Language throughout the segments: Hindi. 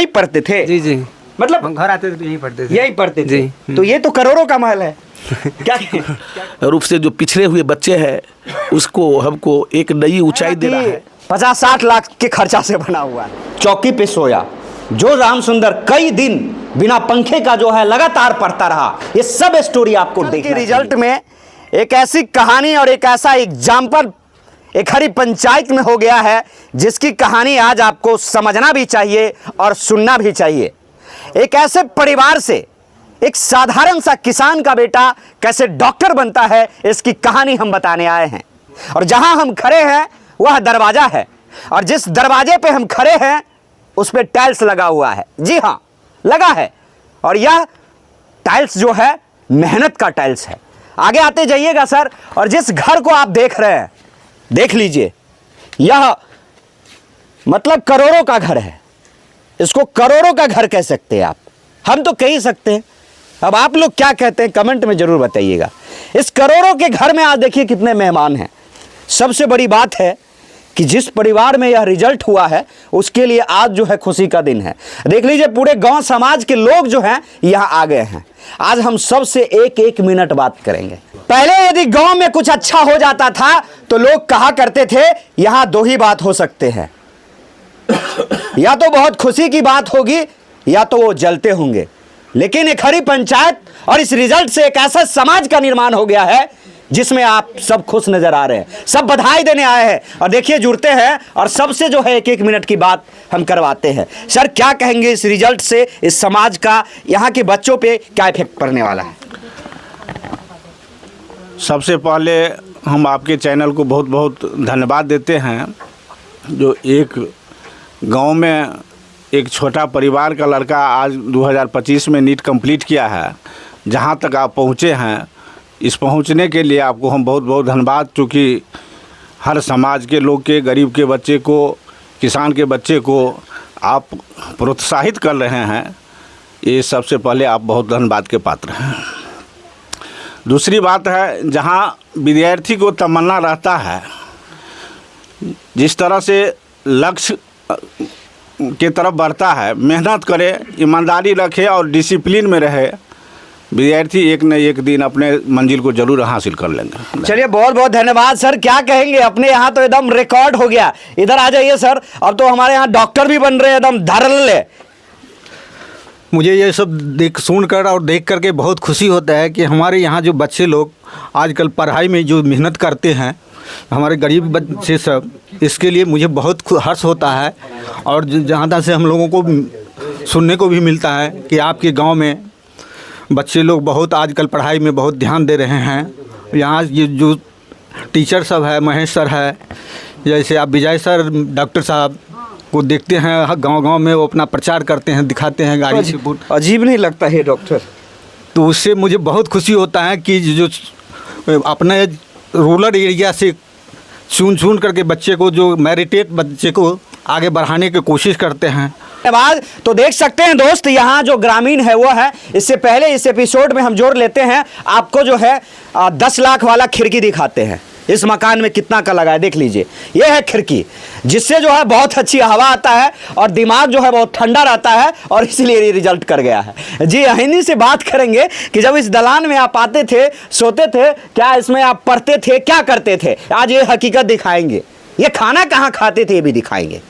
यही पढ़ते थे? जी जी, मतलब हम घर आते थे तो यही पढ़ते थे। यही पढ़ते थे जी। तो ये तो करोड़ों का महल है। क्या रूप से जो पिछड़े हुए बच्चे हैं उसको हमको एक नई ऊंचाई देना है। 50-60 लाख के खर्चा से बना हुआ है। चौकी पे सोया जो राम सुंदर कई दिन बिना पंखे का जो है लगातार पढ़ता रहा, ये सब स्टोरी आपको देखिए। रिजल्ट में एक ऐसी कहानी और एक ऐसा एग्जाम्पल एक हरी पंचायत में हो गया है जिसकी कहानी आज आपको समझना भी चाहिए और सुनना भी चाहिए। एक ऐसे परिवार से एक साधारण सा किसान का बेटा कैसे डॉक्टर बनता है, इसकी कहानी हम बताने आए हैं। और जहां हम खड़े हैं वह दरवाजा है, और जिस दरवाजे पे हम खड़े हैं उस पे टाइल्स लगा हुआ है। जी हाँ, लगा है, और यह टाइल्स जो है मेहनत का टाइल्स है। आगे आते जाइएगा सर, और जिस घर को आप देख रहे हैं देख लीजिए, यह मतलब करोड़ों का घर है। इसको करोड़ों का घर कह सकते हैं आप, हम तो कह ही सकते हैं। अब आप लोग क्या कहते हैं कमेंट में जरूर बताइएगा। इस करोड़ों के घर में आज देखिए कितने मेहमान हैं। सबसे बड़ी बात है कि जिस परिवार में यह रिजल्ट हुआ है उसके लिए आज जो है खुशी का दिन है। देख लीजिए पूरे गांव समाज के लोग जो हैं यहाँ आ गए हैं। आज हम सबसे एक एक मिनट बात करेंगे। पहले यदि गांव में कुछ अच्छा हो जाता था तो लोग कहा करते थे यहाँ दो ही बात हो सकते हैं, या तो बहुत खुशी की बात होगी या तो वो जलते होंगे। लेकिन एक हरी पंचायत और इस रिजल्ट से एक ऐसा समाज का निर्माण हो गया है जिसमें आप सब खुश नजर आ रहे हैं, सब बधाई देने आए हैं। और देखिए जुड़ते हैं और सबसे जो है एक एक मिनट की बात हम करवाते हैं। सर क्या कहेंगे इस रिजल्ट से इस समाज का, यहाँ के बच्चों पे क्या इफेक्ट पड़ने वाला है? सबसे पहले हम आपके चैनल को बहुत बहुत धन्यवाद देते हैं, जो एक गांव में एक छोटा परिवार का लड़का आज 2025 में नीट कंप्लीट किया है। जहां तक आप पहुंचे हैं, इस पहुंचने के लिए आपको हम बहुत बहुत धन्यवाद। चूँकि हर समाज के लोग के, गरीब के बच्चे को, किसान के बच्चे को आप प्रोत्साहित कर रहे हैं, ये सबसे पहले आप बहुत धन्यवाद के पात्र हैं। दूसरी बात है, जहां विद्यार्थी को तमन्ना रहता है, जिस तरह से लक्ष्य के तरफ बढ़ता है, मेहनत करे, ईमानदारी रखे और डिसिप्लिन में रहे, विद्यार्थी एक न एक दिन अपने मंजिल को जरूर हासिल कर लेंगे। चलिए बहुत बहुत धन्यवाद सर। क्या कहेंगे, अपने यहाँ तो एकदम रिकॉर्ड हो गया। इधर आ जाइए सर, अब तो हमारे यहाँ डॉक्टर भी बन रहे हैं एकदम धड़ल्ले। मुझे ये सब सुनकर और देख करके बहुत खुशी होता है कि हमारे यहाँ जो बच्चे लोग आजकल पढ़ाई में जो मेहनत करते हैं, हमारे गरीब बच्चे सब, इसके लिए मुझे बहुत हर्ष होता है। और जहाँ से हम लोगों को सुनने को भी मिलता है कि आपके गांव में बच्चे लोग बहुत आजकल पढ़ाई में बहुत ध्यान दे रहे हैं। यहाँ ये जो टीचर सब है, महेश सर है, जैसे आप विजय सर डॉक्टर साहब को देखते हैं गांव-गांव में, वो अपना प्रचार करते हैं, दिखाते हैं गाड़ी से। बहुत अजीब नहीं लगता है डॉक्टर? तो उससे मुझे बहुत खुशी होता है कि जो अपने रूरल एरिया से चुन करके बच्चे को, जो मेरिटेड बच्चे को आगे बढ़ाने की कोशिश करते हैं। धन्यवाद। तो देख सकते हैं दोस्त, यहाँ जो ग्रामीण है वो है। इससे पहले इस एपिसोड में हम जोड़ लेते हैं, आपको जो है 10 लाख वाला खिड़की दिखाते हैं। इस मकान में कितना का लगा है देख लीजिए। ये है खिड़की, जिससे जो है बहुत अच्छी हवा आता है और दिमाग जो है बहुत ठंडा रहता है, और इसीलिए ये रिजल्ट कर गया है। जी इन्हीं से बात करेंगे कि जब इस दलान में आप आते थे, सोते थे, क्या इसमें आप पढ़ते थे, क्या करते थे? आज ये हकीकत दिखाएंगे। ये खाना कहाँ खाते थे ये भी दिखाएंगे,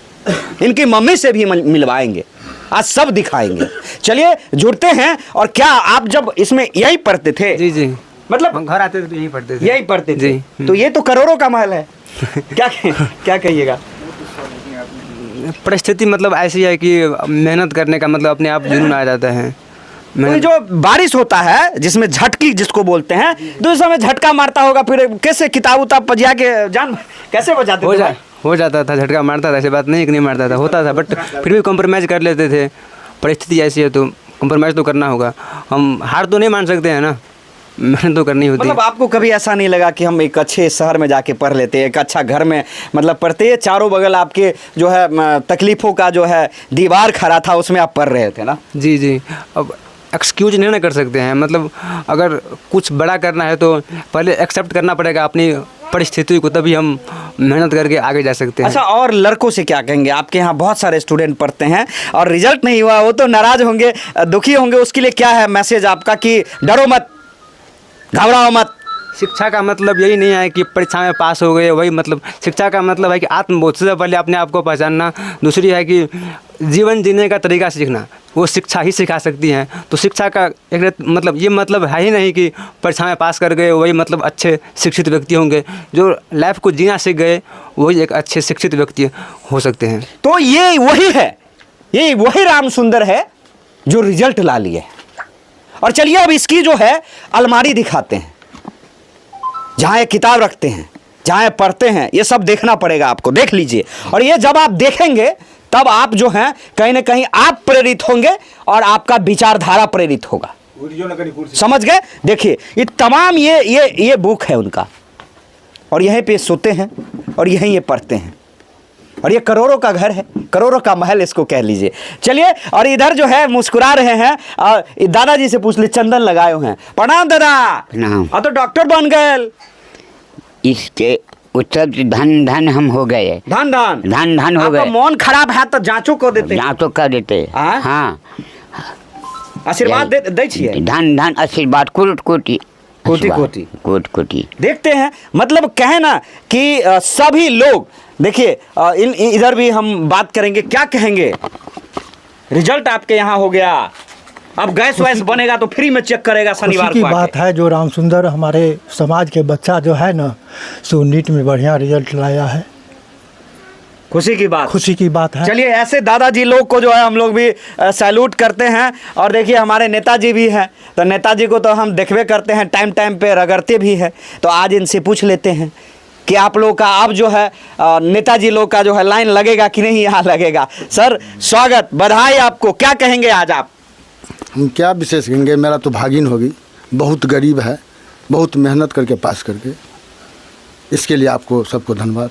इनकी मम्मी से भी मिलवाएंगे, आज सब दिखाएंगे। चलिए जुड़ते हैं। और क्या आप जब इसमें यही पढ़ते थे? जी जी, मतलब हम घर आते थे तो यही पढ़ते थे। यही पढ़ते थे जी। तो ये तो करोड़ों का महल है। क्या कहिएगा? परिस्थिति मतलब ऐसी है कि मेहनत करने का मतलब अपने आप जुनून आ जाता है। तो जो बारिश होता है जिसमें झटकी जिसको बोलते हैं, तो इस समय झटका मारता होगा, फिर कैसे किताब उताब पजिया के जान कैसे बजाते थे? हो जाता था, झटका मारता था, ऐसी बात नहीं कि नहीं मारता था, होता था, बट फिर भी कॉम्प्रोमाइज़ कर लेते थे। परिस्थिति ऐसी है तो कॉम्प्रोमाइज़ तो करना होगा। हम हार तो नहीं मान सकते हैं ना, मेहनत तो करनी होती है। मतलब आपको कभी ऐसा नहीं लगा कि हम एक अच्छे शहर में जाके पढ़ लेते, एक अच्छा घर में मतलब पढ़ते, चारों बगल आपके जो है तकलीफ़ों का जो है दीवार खड़ा था, उसमें आप पढ़ रहे थे ना? जी जी। अब एक्सक्यूज नहीं ना कर सकते हैं, मतलब अगर कुछ बड़ा करना है तो पहले एक्सेप्ट करना पड़ेगा अपनी परिस्थिति को, तभी हम मेहनत करके आगे जा सकते हैं। अच्छा, और लड़कों से क्या कहेंगे? आपके यहाँ बहुत सारे स्टूडेंट पढ़ते हैं और रिजल्ट नहीं हुआ, वो तो नाराज होंगे, दुखी होंगे, उसके लिए क्या है मैसेज आपका कि डरो मत, घबराओ मत? शिक्षा का मतलब यही नहीं है कि परीक्षा में पास हो गए, वही मतलब शिक्षा का मतलब है कि आत्मबोध से पहले अपने आप को पहचानना, दूसरी है कि जीवन जीने का तरीका सीखना, वो शिक्षा ही सिखा सकती हैं। तो शिक्षा का एक मतलब ये मतलब है ही नहीं कि परीक्षा में पास कर गए वही मतलब अच्छे शिक्षित व्यक्ति होंगे। जो लाइफ को जीना सीख गए वही एक अच्छे शिक्षित व्यक्ति हो सकते हैं। तो ये वही है, ये वही राम सुंदर है जो रिजल्ट ला लिए। और चलिए अब इसकी जो है अलमारी दिखाते हैं, जहाँ ये किताब रखते हैं, जहाँ ये पढ़ते हैं, ये सब देखना पड़ेगा आपको, देख लीजिए। और ये जब आप देखेंगे तब आप जो हैं कहीं ना कहीं आप प्रेरित होंगे और आपका विचारधारा प्रेरित होगा। समझ गए? देखिए ये तमाम ये बुक है उनका, और यहीं पे सोते हैं और यहीं ये पढ़ते हैं, और ये करोड़ों का घर है, करोड़ों का महल इसको कह लीजिए। चलिए, और इधर जो है मुस्कुरा रहे हैं, और दादाजी से पूछ ली, चंदन लगाए हुए हैं। प्रणाम दादा। प्रणाम। तो डॉक्टर बन गए। इसके उत्तर धन धन हम हो गए, धन धन धन धन हो आपका गए। मन खराब है तो जांचो को देते, जाँच तो कर देते। हाँ? हाँ, आशीर्वाद दै छियै। धन धन आशीर्वाद कोटि कोटि कोटि आशीर्वाद, कोटि। कोटि कोटि। देखते हैं, मतलब कहे ना कि सभी लोग देखिए, इधर भी हम बात करेंगे, क्या कहेंगे? रिजल्ट आपके यहाँ हो गया, अब गैस वैस बनेगा तो फ्री में चेक करेगा शनिवार खुशी को की बात आके। है जो राम सुंदर हमारे समाज के बच्चा जो है ना, सो नीट में बढ़िया रिजल्ट लाया है। खुशी की बात, खुशी की बात है। चलिए, ऐसे दादाजी लोग को जो है हम लोग भी सैल्यूट करते हैं। और देखिए हमारे नेताजी भी हैं, तो नेताजी को तो हम देखबे करते हैं, टाइम टाइम पे रगड़ते भी हैं। तो आज इनसे पूछ लेते हैं कि आप लोग का अब जो है नेताजी लोग का जो है लाइन लगेगा कि नहीं यहाँ लगेगा। सर स्वागत, बधाई आपको, क्या कहेंगे आज आप? हम क्या विशेष कहेंगे, मेरा तो भागिन होगी, बहुत गरीब है, बहुत मेहनत करके पास करके, इसके लिए आपको सबको धन्यवाद।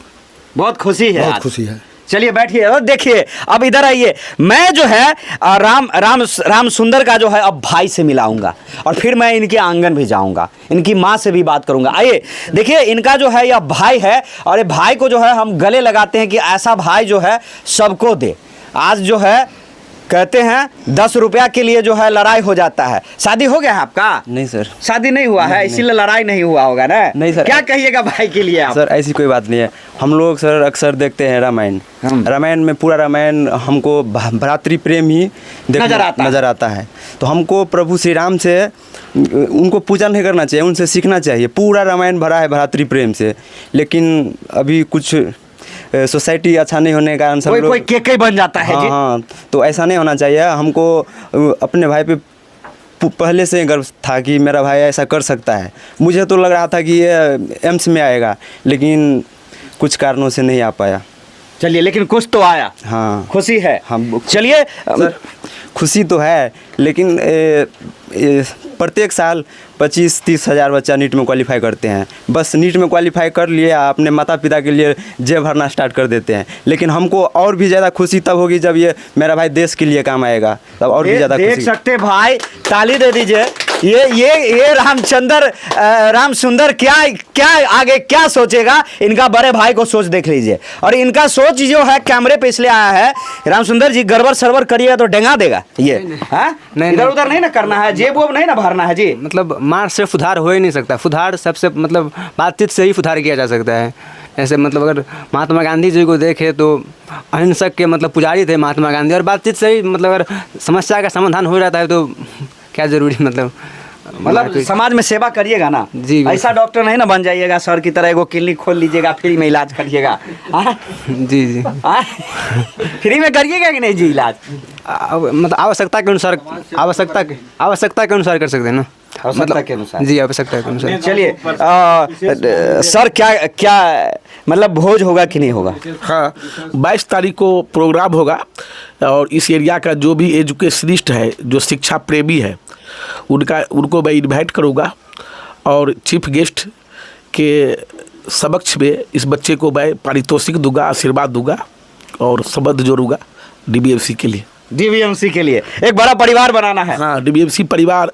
बहुत खुशी है, बहुत आज खुशी है। चलिए बैठिए और देखिए, अब इधर आइए। मैं जो है राम सुंदर का जो है अब भाई से मिलाऊंगा, और फिर मैं इनके आंगन भी जाऊंगा, इनकी माँ से भी बात करूंगा। आइए देखिए, इनका जो है यह भाई है, और ये भाई को जो है हम गले लगाते हैं कि ऐसा भाई जो है सबको दे। आज जो है कहते हैं 10 रुपया के लिए जो है लड़ाई हो जाता है। शादी हो गया है आपका? नहीं सर, शादी नहीं हुआ है, इसीलिए लड़ाई नहीं हुआ होगा ना? नहीं सर। क्या कहिएगा भाई के लिए आप? सर ऐसी कोई बात नहीं है। हम लोग सर अक्सर देखते हैं रामायण, रामायण में पूरा रामायण हमको भ्रातृ प्रेम ही नजर आता है। तो हमको प्रभु श्री राम से उनको पूजा नहीं करना चाहिए, उनसे सीखना चाहिए। पूरा रामायण भरा है भ्रातृ प्रेम से, लेकिन अभी कुछ सोसाइटी अच्छा नहीं होने के कारण सब लोग कोई केके बन जाता है। जी हाँ, तो ऐसा नहीं होना चाहिए। हमको अपने भाई पे पहले से गर्व था कि मेरा भाई ऐसा कर सकता है। मुझे तो लग रहा था कि ये एम्स में आएगा, लेकिन कुछ कारणों से नहीं आ पाया। चलिए, लेकिन कुछ तो आया। हाँ, खुशी है। हम चलिए सर, खुशी तो है, लेकिन प्रत्येक साल 25-30 हज़ार बच्चा नीट में क्वालिफाई करते हैं। बस नीट में क्वालिफाई कर लिए, अपने माता पिता के लिए जेब भरना स्टार्ट कर देते हैं। लेकिन हमको और भी ज़्यादा खुशी तब होगी जब ये मेरा भाई देश के लिए काम आएगा, तब और भी ज़्यादा देख खुशी। सकते भाई, ताली दे दीजिए। ये राम सुंदर क्या आगे क्या सोचेगा, इनका बड़े भाई को सोच देख लीजिए। और इनका सोच जो है कैमरे पे इसलिए आया है, राम सुंदर जी गड़बड़ सरवर करिएगा तो डेंगा देगा ये। इधर उधर नहीं ना करना है, जेब वोब नहीं ना भरना है जी। मतलब मार से सुधार हो ही नहीं सकता। सुधार सबसे मतलब बातचीत से ही सुधार किया जा सकता है। ऐसे मतलब अगर महात्मा गांधी जी को देखे तो अहिंसक के मतलब पुजारी थे महात्मा गांधी, और बातचीत से ही मतलब अगर समस्या का समाधान हो जाता है तो क्या जरूरी मतलब समाज में सेवा करिएगा ना जी। ऐसा डॉक्टर नहीं ना बन जाइएगा सर की तरह, एगो क्लिनिक खोल लीजिएगा, फ्री में इलाज करिएगा। जी जी, फ्री में करिएगा कि नहीं जी इलाज? मतलब आवश्यकता के अनुसार कर सकते हैं ना, आवश्यकता के अनुसार। जी, आवश्यकता के अनुसार। चलिए सर, क्या मतलब भोज होगा कि नहीं होगा? हाँ, 22 तारीख को प्रोग्राम होगा, और इस एरिया का जो भी एजुकेशनिस्ट है, जो शिक्षा प्रेमी है, उनको मैं इनवाइट करूँगा, और चीफ गेस्ट के समक्ष में इस बच्चे को मैं पारितोषिक दूंगा, आशीर्वाद दूंगा और संबंध जोड़ूंगा DBMC के लिए। डीवीएमसी के लिए एक बड़ा परिवार बनाना है। हाँ, डीवीएमसी परिवार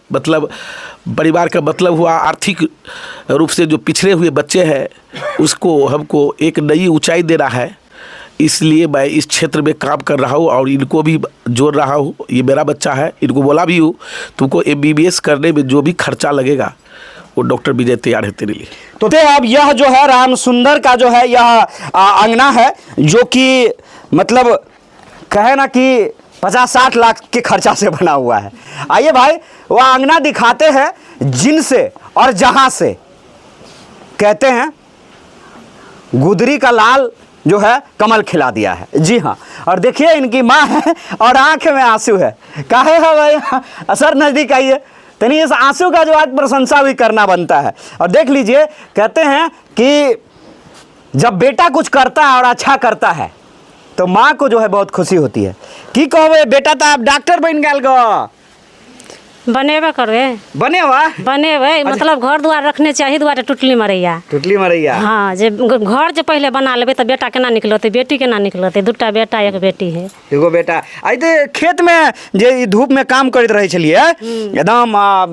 का मतलब हुआ आर्थिक रूप से जो पिछड़े हुए बच्चे हैं उसको हमको एक नई ऊंचाई दे रहा है। इसलिए मैं इस क्षेत्र में काम कर रहा हूँ और इनको भी जोड़ रहा हूँ। ये मेरा बच्चा है, इनको बोला भी हूँ तुमको MBBS करने में जो भी खर्चा लगेगा वो डॉक्टर विजय तैयार है तेरे लिए। तो अब यह जो है राम सुंदर का जो है यह अंगना है जो कि मतलब कहे ना कि 50-60 लाख के खर्चा से बना हुआ है। आइए भाई वह अंगना दिखाते हैं जिनसे और जहां से कहते हैं गुदरी का लाल जो है कमल खिला दिया है। जी हाँ, और देखिए इनकी माँ है और आंख में आंसू है। काहे है भाई सर नज़दीक आइए, तनी इस आंसू का जो आज प्रशंसा भी करना बनता है। और देख लीजिए कहते हैं कि जब बेटा कुछ करता है और अच्छा करता है तो माँ को जो है बहुत खुशी होती है। की कहबे बेटा तो आप डॉक्टर बन गए गो बनेबे करबे बने हुआ बनेबे मतलब घर दुआर रखने चाहिए दुआरे टुटली मरैया। हाँ, जे घर जे पहले बना लेबे तो बेटा केना निकलते, बेटी केना निकलते। दूटा बेटा एक बेटी है। एगो बेटा आइते खेत में जे धूप में काम करते रहे छलिए एकदम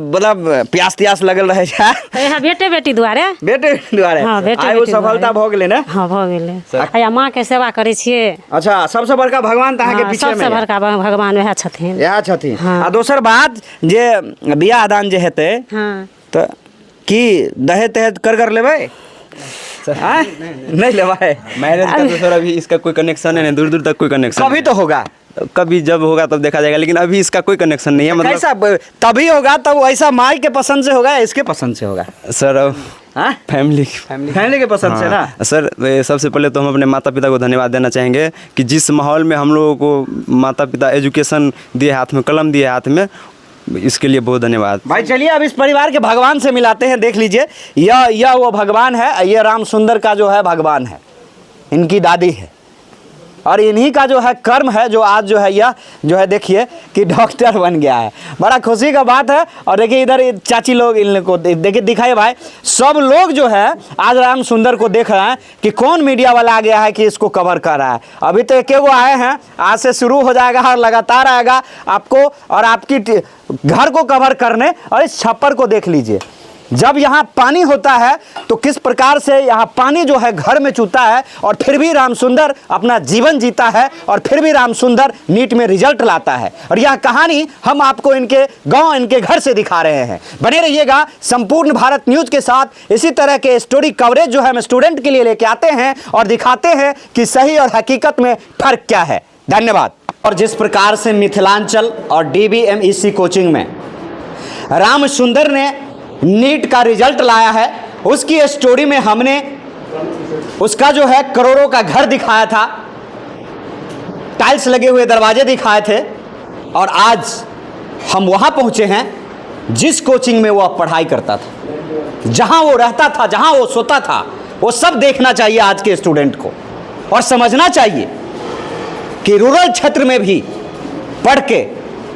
मतलब प्यास त्यास लगल रहे छै। यहाँ बेटे बेटी दुआरे हाँ, बेटे आइ सफलता भ गेलै ने। हाँ भ गेलै। आया माँ के सेवा करे छिए। अच्छा, सबसे बड़का भगवान तहाँ के पीछे में सबसे बड़का भगवान वह छथिन। यह छथिन। आ दोसर बात जे बियाह दान जे हेतै तो की दहेज तहेज कर लेबै? नहीं लेबै। मैरिज का तो सर अभी इसका कोई कनेक्शन है नहीं, दूर दूर तक कोई कनेक्शन। कभी तो होगा, कभी जब होगा तब देखा जाएगा, लेकिन अभी इसका कोई कनेक्शन नहीं है। मतलब कैसा तभी होगा तब ऐसा माई के पसंद से होगा या इसके पसंद से होगा? सर फैमिली के पसंद से ना। सर सबसे पहले तो हम अपने माता पिता को धन्यवाद देना चाहेंगे कि जिस माहौल में हम लोगों को माता पिता एजुकेशन दिए, हाथ में कलम दिए हाथ में, इसके लिए बहुत धन्यवाद भाई। चलिए अब इस परिवार के भगवान से मिलाते हैं। देख लीजिए यह वो भगवान है, ये राम सुंदर का जो है भगवान है, इनकी दादी है और इन्हीं का जो है कर्म है जो आज जो है यह जो है देखिए कि डॉक्टर बन गया है। बड़ा खुशी का बात है। और देखिए इधर चाची लोग इन लोग को देखिए दिखाइए भाई, सब लोग जो है आज राम सुंदर को देख रहे हैं कि कौन मीडिया वाला आ गया है कि इसको कवर कर रहा है। अभी तो एक वो आए हैं, आज से शुरू हो जाएगा और लगातार आएगा आपको और आपकी घर को कवर करने। और इस छप्पर को देख लीजिए, जब यहाँ पानी होता है तो किस प्रकार से यहाँ पानी जो है घर में चूता है और फिर भी राम सुंदर अपना जीवन जीता है और फिर भी राम सुंदर नीट में रिजल्ट लाता है। और यह कहानी हम आपको इनके गांव, इनके घर से दिखा रहे हैं। बने रहिएगा संपूर्ण भारत न्यूज़ के साथ। इसी तरह के स्टोरी कवरेज जो है हम स्टूडेंट के लिए लेके आते हैं और दिखाते हैं कि सही और हकीकत में फर्क क्या है। धन्यवाद। और जिस प्रकार से मिथिलांचल और DBMEC कोचिंग में राम सुंदर ने नीट का रिजल्ट लाया है, उसकी स्टोरी में हमने उसका जो है करोड़ों का घर दिखाया था, टाइल्स लगे हुए दरवाजे दिखाए थे। और आज हम वहां पहुंचे हैं जिस कोचिंग में वो पढ़ाई करता था, जहां वो रहता था, जहां वो सोता था। वो सब देखना चाहिए आज के स्टूडेंट को और समझना चाहिए कि रूरल क्षेत्र में भी पढ़ के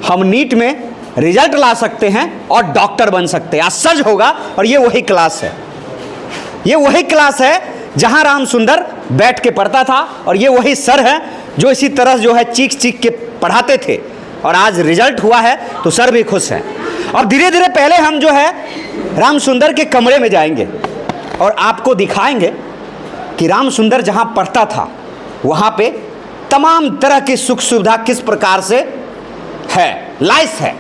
हम नीट में रिजल्ट ला सकते हैं और डॉक्टर बन सकते हैं। आश्चर्य होगा। और ये वही क्लास है, ये वही क्लास है जहां राम सुंदर बैठ के पढ़ता था और ये वही सर है जो इसी तरह जो है चीख चीख के पढ़ाते थे। और आज रिजल्ट हुआ है तो सर भी खुश है। और धीरे धीरे पहले हम जो है राम सुंदर के कमरे में जाएंगे और आपको दिखाएंगे कि राम सुंदर जहां पढ़ता था वहां पे तमाम तरह की सुख सुविधा किस प्रकार से है। लाइस है,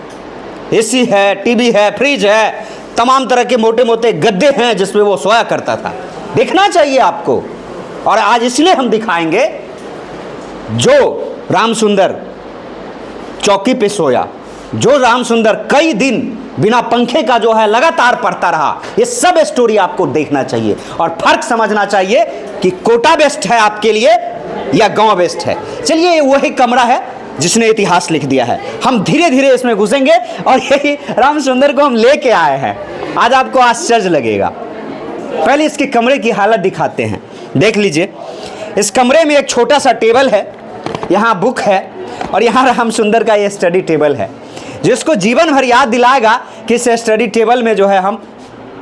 AC है, टीवी है, फ्रिज है, तमाम तरह के मोटे मोटे गद्दे हैं जिसमें वो सोया करता था। देखना चाहिए आपको। और आज इसलिए हम दिखाएंगे जो राम सुंदर चौकी पे सोया, जो राम सुंदर कई दिन बिना पंखे का जो है लगातार पढ़ता रहा। ये सब स्टोरी आपको देखना चाहिए और फर्क समझना चाहिए कि कोटा बेस्ट है आपके लिए या गांव बेस्ट है। चलिए ये वही कमरा है जिसने इतिहास लिख दिया है। हम धीरे धीरे इसमें घुसेंगे और यही राम सुंदर को हम लेके आए हैं। आज आपको आश्चर्य लगेगा। पहले इसके कमरे की हालत दिखाते हैं। देख लीजिए, इस कमरे में एक छोटा सा टेबल है, यहाँ बुक है और यहाँ राम सुंदर का ये स्टडी टेबल है जिसको जीवन भर याद दिलाएगा कि इस स्टडी टेबल में जो है हम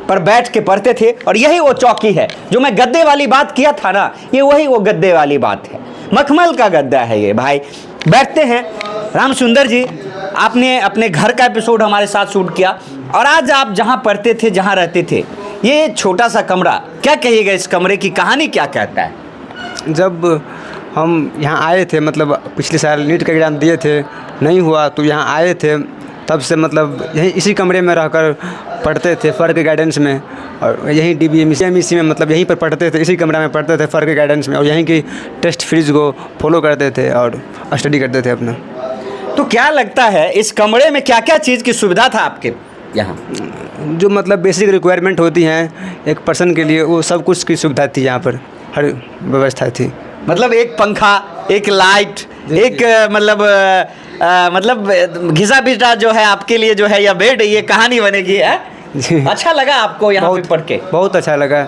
पर बैठ के पढ़ते थे। और यही वो चौकी है जो मैं गद्दे वाली बात किया था ना, ये वही वो गद्दे वाली बात है। मखमल का गद्दा है ये भाई। बैठते हैं। राम सुंदर जी, आपने अपने घर का एपिसोड हमारे साथ शूट किया और आज आप जहाँ पढ़ते थे, जहाँ रहते थे, ये छोटा सा कमरा, क्या कहिएगा इस कमरे की कहानी क्या कहता है? जब हम यहाँ आए थे, मतलब पिछले साल नीट का एग्ज़ाम दिए थे, नहीं हुआ तो यहाँ आए थे, तब से मतलब यहीं इसी कमरे में रहकर पढ़ते थे फर के गाइडेंस में, और यहीं DBMEC में मतलब यहीं पर पढ़ते थे, इसी कमरा में पढ़ते थे फर के गाइडेंस में, और यहीं की टेस्ट सीरीज को फॉलो करते थे और स्टडी करते थे अपना। तो क्या लगता है इस कमरे में क्या क्या चीज़ की सुविधा था आपके यहाँ? जो मतलब बेसिक रिक्वायरमेंट होती हैं एक पर्सन के लिए, वो सब कुछ की सुविधा थी यहाँ पर, हर व्यवस्था थी। मतलब एक पंखा, एक लाइट, एक मतलब घिसा पिटा जो है आपके लिए जो है, या बेड, ये कहानी बनेगी है। अच्छा लगा आपको यहाँ पे पढ़ के? बहुत अच्छा लगा,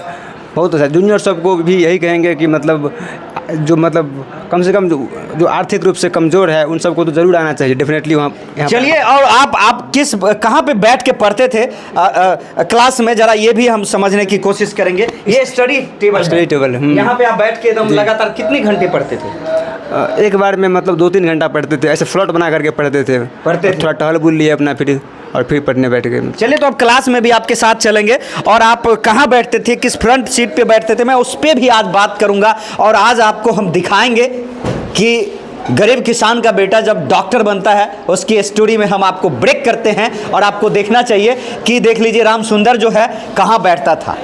बहुत अच्छा। जूनियर सबको भी यही कहेंगे कि मतलब जो मतलब कम से कम जो आर्थिक रूप से कमज़ोर है उन सबको तो ज़रूर आना चाहिए डेफिनेटली वहाँ। चलिए, और आप किस कहाँ पे बैठ के पढ़ते थे क्लास में, जरा ये भी हम समझने की कोशिश करेंगे। ये स्टडी टेबल है। यहाँ पे आप बैठ के एकदम लगातार कितने घंटे पढ़ते थे? एक बार में मतलब 2-3 घंटा पढ़ते थे, ऐसे फ्लॉट बना करके पढ़ते थे। थोड़ा टहल बुल लिए अपना, फिर पढ़ने बैठ गए। चलिए, तो अब क्लास में भी आपके साथ चलेंगे। और आप कहाँ बैठते थे, किस फ्रंट सीट पे बैठते थे, मैं उस पर भी आज बात करूँगा। और आज आपको हम दिखाएंगे कि गरीब किसान का बेटा जब डॉक्टर बनता है, उसकी स्टोरी में हम आपको ब्रेक करते हैं। और आपको देखना चाहिए कि देख लीजिए राम सुंदर जो है कहाँ बैठता था।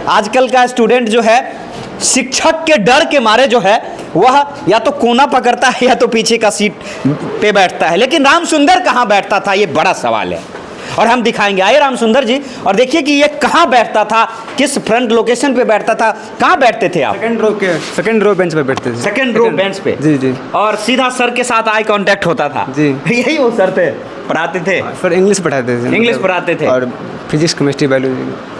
आजकल का स्टूडेंट जो है शिक्षक के डर के मारे जो है वह या तो कोना पकड़ता है या तो पीछे का सीट पे बैठता है, लेकिन राम सुंदर कहाँ बैठता था, ये बड़ा सवाल है और हम दिखाएंगे। आइए राम सुंदर जी, और देखिए कि ये कहाँ बैठता था, किस फ्रंट लोकेशन पे बैठता था। कहाँ बैठते थे आप? सेकंड रो बेंच पे बैठते थे। सेकंड रो बेंच पे? जी जी। और सीधा सर के साथ आई कांटेक्ट होता था? जी। यही वो सर थे, पढ़ाते थे? सर इंग्लिश पढ़ाते थे। इंग्लिश पढ़ाते थे और फिजिक्स, केमिस्ट्री, बायोलॉजी।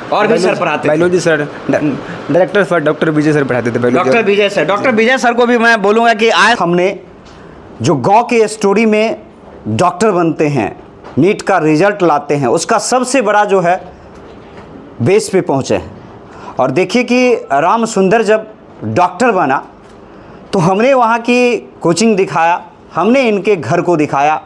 और भी सर पढ़ाते थे? Biology sir, director sir doctor Vijay sir पढ़ाते थे। Doctor Vijay sir, doctor Vijay sir को भी मैं बोलूँगा कि आज हमने जो गांव के स्टोरी में डॉक्टर बनते हैं, नीट का रिजल्ट लाते हैं, उसका सबसे बड़ा जो है बेस पे पहुँचे हैं। और देखिए कि राम सुंदर जब डॉक्टर बना तो हमने वहाँ की कोचिंग दिखाया, हमने इनके घर को दिखाया,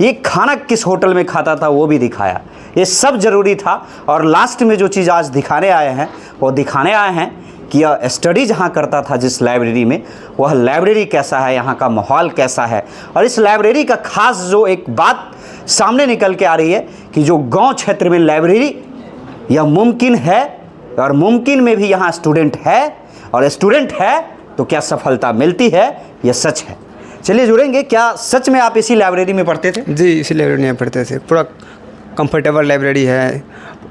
ये खाना किस होटल में खाता था वो भी दिखाया। ये सब ज़रूरी था। और लास्ट में जो चीज़ आज दिखाने आए हैं वो दिखाने आए हैं कि यह स्टडी जहाँ करता था जिस लाइब्रेरी में, वह लाइब्रेरी कैसा है, यहाँ का माहौल कैसा है। और इस लाइब्रेरी का ख़ास जो एक बात सामने निकल के आ रही है कि जो गांव क्षेत्र में लाइब्रेरी यह मुमकिन है, और मुमकिन में भी यहाँ स्टूडेंट है, और स्टूडेंट है तो क्या सफलता मिलती है, यह सच है। चलिए जुड़ेंगे, क्या सच में आप इसी लाइब्रेरी में पढ़ते थे? जी, इसी लाइब्रेरी में पढ़ते थे। पूरा कंफर्टेबल लाइब्रेरी है,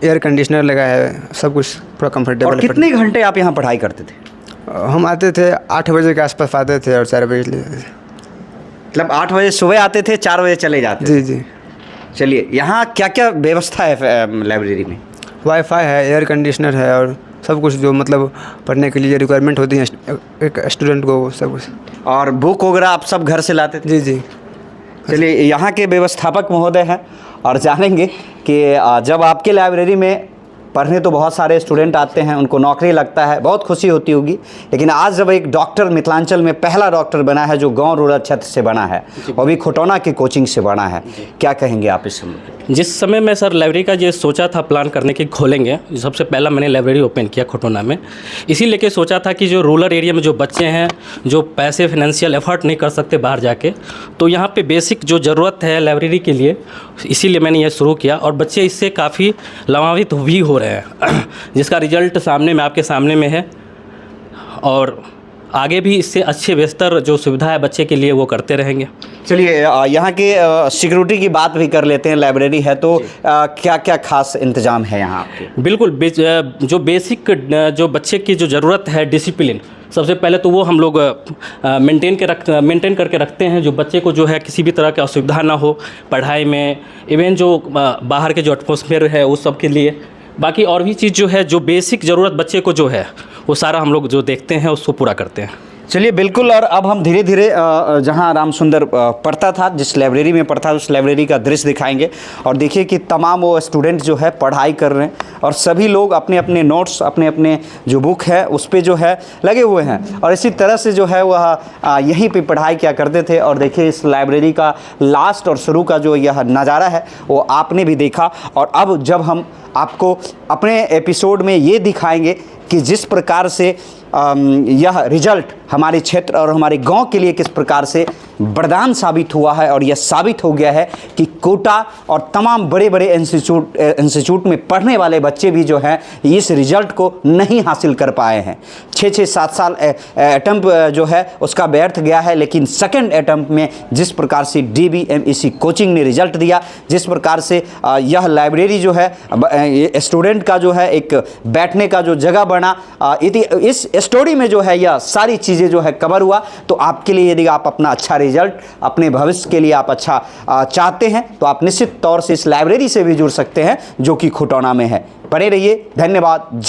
एयर कंडीशनर लगा है, सब कुछ पूरा कंफर्टेबल। और कितने घंटे आप यहाँ पढ़ाई करते थे? हम आते थे 8 बजे के आसपास आते थे और 4 बजे ले जाते थे। मतलब 8 बजे सुबह आते थे, 4 बजे चले जाते थे? जी जी। चलिए, यहाँ क्या क्या व्यवस्था है लाइब्रेरी में? वाईफाई है, एयर कंडीशनर है, और सब कुछ जो मतलब पढ़ने के लिए रिक्वायरमेंट होती है एक स्टूडेंट को, सब कुछ। और बुक वगैरह आप सब घर से लाते थे? जी जी। चलिए, यहाँ के व्यवस्थापक महोदय हैं और जानेंगे कि जब आपके लाइब्रेरी में पढ़ने तो बहुत सारे स्टूडेंट आते हैं, उनको नौकरी लगता है, बहुत खुशी होती होगी, लेकिन आज जब एक डॉक्टर मिथिलांचल में पहला डॉक्टर बना है जो गांव रूरल क्षेत्र से बना है, वो भी खोटौना की कोचिंग से बना है, क्या कहेंगे आप इस समय? जिस समय मैं सर लाइब्रेरी का ये सोचा था प्लान करने की खोलेंगे, सबसे पहला मैंने लाइब्रेरी ओपन किया खोटौना में, इसी लेके सोचा था कि जो रूरल एरिया में जो बच्चे हैं जो पैसे फाइनेंशियल एफर्ट नहीं कर सकते बाहर जाके, तो यहाँ पे बेसिक जो ज़रूरत है लाइब्रेरी के लिए, इसीलिए मैंने ये शुरू किया। और बच्चे इससे काफ़ी लाभान्वित भी हो रहे हैं जिसका रिजल्ट सामने में आपके सामने में है, और आगे भी इससे अच्छे बेहतर जो सुविधा है बच्चे के लिए वो करते रहेंगे। चलिए, यहाँ के सिक्योरिटी की बात भी कर लेते हैं। लाइब्रेरी है तो क्या क्या खास इंतजाम है यहाँ आपके? बिल्कुल, जो बेसिक जो बच्चे की जो ज़रूरत है डिसिप्लिन, सबसे पहले तो वो हम लोग मेंटेन करके रखते हैं, जो बच्चे को जो है किसी भी तरह की असुविधा ना हो पढ़ाई में, इवन जो बाहर के जो एटमॉस्फेयर है उस सब के लिए। बाकी और भी चीज़ जो है, जो बेसिक ज़रूरत बच्चे को जो है वो सारा हम लोग जो देखते हैं उसको पूरा करते हैं। चलिए बिल्कुल। और अब हम धीरे धीरे जहां राम सुंदर पढ़ता था, जिस लाइब्रेरी में पढ़ता था, उस लाइब्रेरी का दृश्य दिखाएंगे। और देखिए कि तमाम वो स्टूडेंट जो है पढ़ाई कर रहे हैं और सभी लोग अपने अपने नोट्स, अपने अपने जो बुक है उस पर जो है लगे हुए हैं। और इसी तरह से जो है वह यहीं पे पढ़ाई किया करते थे। और देखिए इस लाइब्रेरी का लास्ट और शुरू का जो यह नज़ारा है वो आपने भी देखा। और अब जब हम आपको अपने एपिसोड में ये दिखाएंगे कि जिस प्रकार से यह रिजल्ट हमारे क्षेत्र और हमारे गांव के लिए किस प्रकार से वरदान साबित हुआ है। और यह साबित हो गया है कि कोटा और तमाम बड़े बड़े इंस्टीट्यूट में पढ़ने वाले बच्चे भी जो हैं इस रिजल्ट को नहीं हासिल कर पाए हैं। 6-7 साल अटैम्प्ट जो है उसका व्यर्थ गया है। लेकिन सेकंड अटैम्प्ट में जिस प्रकार से DBMEC कोचिंग ने रिजल्ट दिया, जिस प्रकार से यह लाइब्रेरी जो है स्टूडेंट का जो है एक बैठने का जो जगह बना, इस स्टोरी में जो है यह सारी चीज़ें जो है कवर हुआ। तो आपके लिए यदि आप अपना अच्छा रिजल्ट, अपने भविष्य के लिए आप अच्छा चाहते हैं तो आप निश्चित तौर से इस लाइब्रेरी से भी जुड़ सकते हैं जो कि खुटौना में है। बने रहिए। धन्यवाद।